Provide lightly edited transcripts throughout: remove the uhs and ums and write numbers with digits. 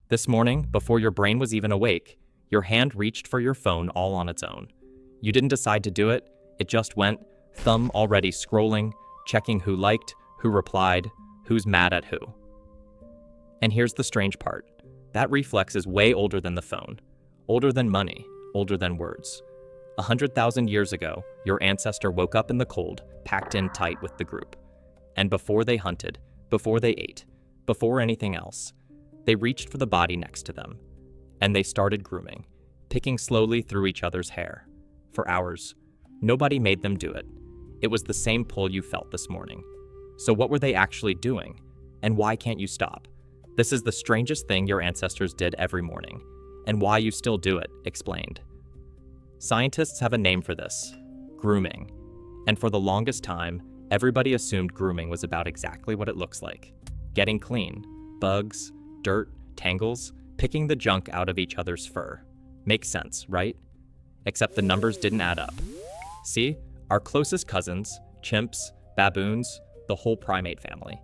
This morning, before your brain was even awake, your hand reached for your phone all on its own. You didn't decide to do it, it just went, thumb already scrolling, checking who liked, who replied, who's mad at who. And here's the strange part. That reflex is way older than the phone, older than money, older than words. 100,000 years ago, your ancestor woke up in the cold, packed in tight with the group. And before they hunted, before they ate, before anything else, they reached for the body next to them. And they started grooming, picking slowly through each other's hair. For hours. Nobody made them do it. It was the same pull you felt this morning. So what were they actually doing? And why can't you stop? This is the strangest thing your ancestors did every morning. And why you still do it, explained. Scientists have a name for this: grooming. And for the longest time, everybody assumed grooming was about exactly what it looks like. Getting clean. Bugs, dirt, tangles, picking the junk out of each other's fur. Makes sense, right? Except the numbers didn't add up. See, our closest cousins, chimps, baboons, the whole primate family,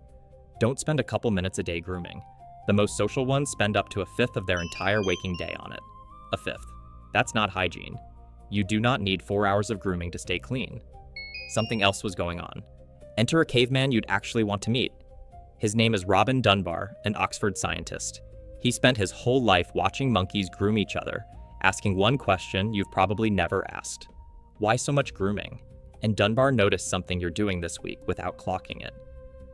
don't spend a couple minutes a day grooming. The most social ones spend up to a fifth of their entire waking day on it. A fifth. That's not hygiene. You do not need 4 hours of grooming to stay clean. Something else was going on. Enter a caveman you'd actually want to meet. His name is Robin Dunbar, an Oxford scientist. He spent his whole life watching monkeys groom each other, asking one question you've probably never asked. Why so much grooming? And Dunbar noticed something you're doing this week without clocking it.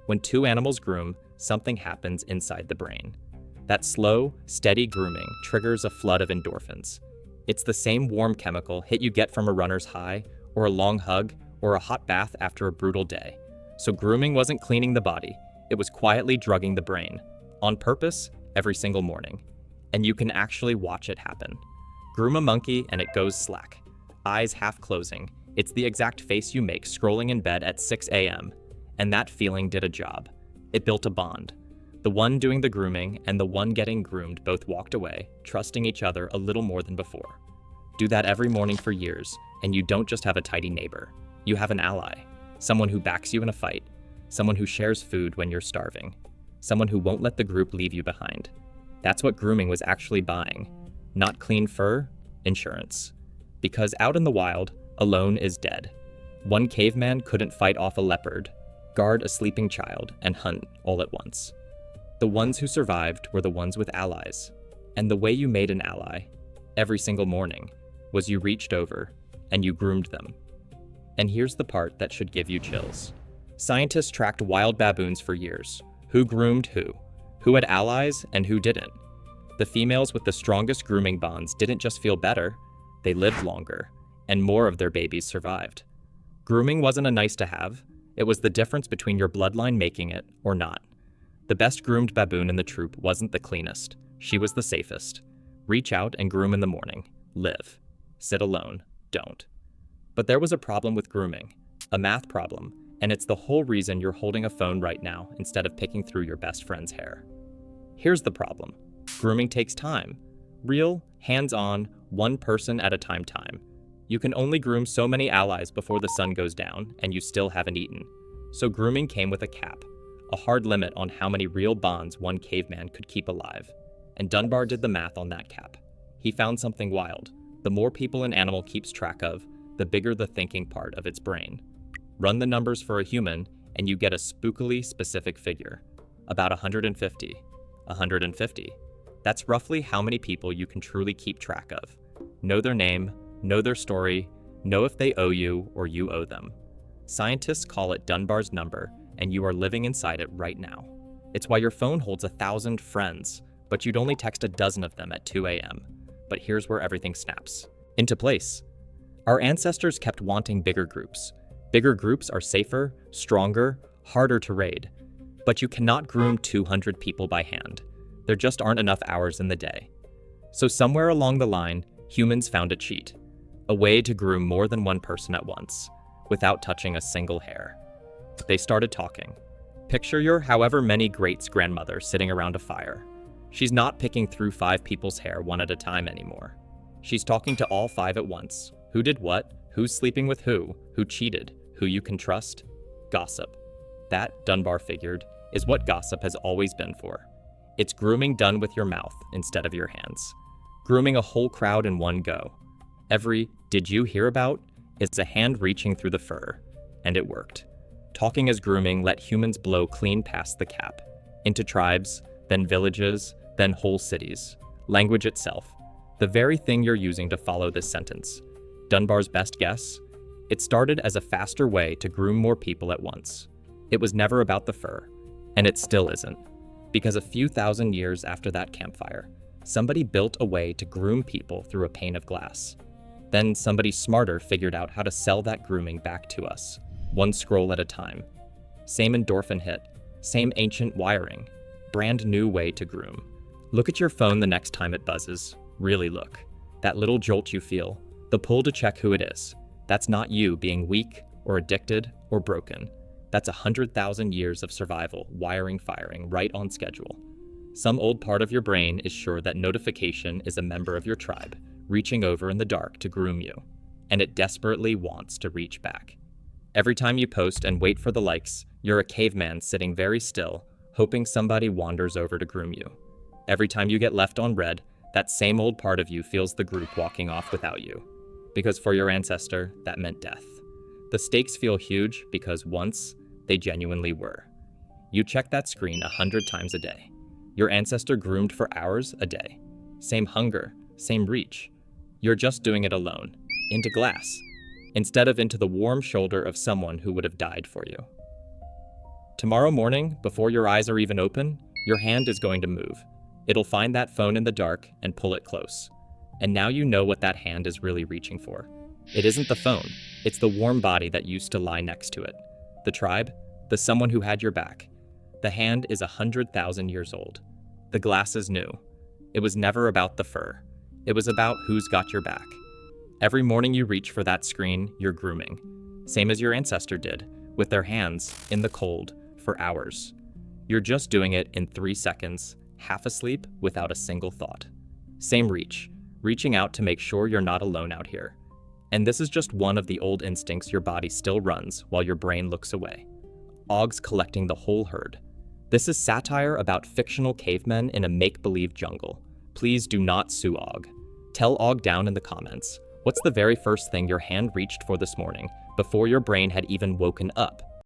When two animals groom, something happens inside the brain. That slow, steady grooming triggers a flood of endorphins. It's the same warm chemical hit you get from a runner's high, or a long hug, or a hot bath after a brutal day. So grooming wasn't cleaning the body, it was quietly drugging the brain. On purpose, every single morning. And you can actually watch it happen. Groom a monkey and it goes slack. Eyes half closing. It's the exact face you make scrolling in bed at 6 a.m. And that feeling did a job. It built a bond. The one doing the grooming and the one getting groomed both walked away, trusting each other a little more than before. Do that every morning for years, and you don't just have a tidy neighbor. You have an ally. Someone who backs you in a fight. Someone who shares food when you're starving. Someone who won't let the group leave you behind. That's what grooming was actually buying. Not clean fur, insurance. Because out in the wild, alone is dead. One caveman couldn't fight off a leopard, guard a sleeping child, and hunt all at once. The ones who survived were the ones with allies. And the way you made an ally, every single morning, was you reached over and you groomed them. And here's the part that should give you chills. Scientists tracked wild baboons for years. Who groomed who had allies and who didn't. The females with the strongest grooming bonds didn't just feel better, they lived longer, and more of their babies survived. Grooming wasn't a nice to have, it was the difference between your bloodline making it or not. The best groomed baboon in the troop wasn't the cleanest, she was the safest. Reach out and groom in the morning. Live. Sit alone. Don't. But there was a problem with grooming, a math problem, and it's the whole reason you're holding a phone right now instead of picking through your best friend's hair. Here's the problem. Grooming takes time. Real, hands-on, one person at a time. You can only groom so many allies before the sun goes down, and you still haven't eaten. So grooming came with a cap, a hard limit on how many real bonds one caveman could keep alive. And Dunbar did the math on that cap. He found something wild. The more people an animal keeps track of, the bigger the thinking part of its brain. Run the numbers for a human, and you get a spookily specific figure. About 150. 150. That's roughly how many people you can truly keep track of. Know their name, know their story, know if they owe you or you owe them. Scientists call it Dunbar's number, and you are living inside it right now. It's why your phone holds 1,000 friends, but you'd only text a dozen of them at 2 a.m. But here's where everything snaps into place. Our ancestors kept wanting bigger groups. Bigger groups are safer, stronger, harder to raid. But you cannot groom 200 people by hand. There just aren't enough hours in the day. So somewhere along the line, humans found a cheat. A way to groom more than one person at once, without touching a single hair. They started talking. Picture your however many greats-grandmother sitting around a fire. She's not picking through 5 people's hair one at a time anymore. She's talking to all 5 at once. Who did what? Who's sleeping with who cheated, who you can trust? Gossip. That, Dunbar figured, is what gossip has always been for. It's grooming done with your mouth instead of your hands. Grooming a whole crowd in one go. Every "did you hear about?" is a hand reaching through the fur. And it worked. Talking as grooming let humans blow clean past the cap. Into tribes, then villages, then whole cities. Language itself. The very thing you're using to follow this sentence. Dunbar's best guess? It started as a faster way to groom more people at once. It was never about the fur. And it still isn't. Because a few thousand years after that campfire, somebody built a way to groom people through a pane of glass. Then somebody smarter figured out how to sell that grooming back to us, one scroll at a time. Same endorphin hit, same ancient wiring, brand new way to groom. Look at your phone the next time it buzzes. Really look. That little jolt you feel, the pull to check who it is. That's not you being weak or addicted or broken. That's 100,000 years of survival, wiring firing right on schedule. Some old part of your brain is sure that notification is a member of your tribe, reaching over in the dark to groom you, and it desperately wants to reach back. Every time you post and wait for the likes, you're a caveman sitting very still, hoping somebody wanders over to groom you. Every time you get left on red, that same old part of you feels the group walking off without you. Because for your ancestor, that meant death. The stakes feel huge because once, they genuinely were. You check that screen 100 times a day. Your ancestor groomed for hours a day. Same hunger, same reach. You're just doing it alone, into glass, instead of into the warm shoulder of someone who would have died for you. Tomorrow morning, before your eyes are even open, your hand is going to move. It'll find that phone in the dark and pull it close. And now you know what that hand is really reaching for. It isn't the phone, it's the warm body that used to lie next to it. The tribe, the someone who had your back. The hand is 100,000 years old. The glass is new. It was never about the fur. It was about who's got your back. Every morning you reach for that screen, you're grooming. Same as your ancestor did, with their hands in the cold for hours. You're just doing it in 3 seconds, half asleep without a single thought. Same reach, reaching out to make sure you're not alone out here. And this is just one of the old instincts your body still runs while your brain looks away. Oggs collecting the whole herd. This is satire about fictional cavemen in a make-believe jungle. Please do not sue Og. Tell Og down in the comments. What's the very first thing your hand reached for this morning, before your brain had even woken up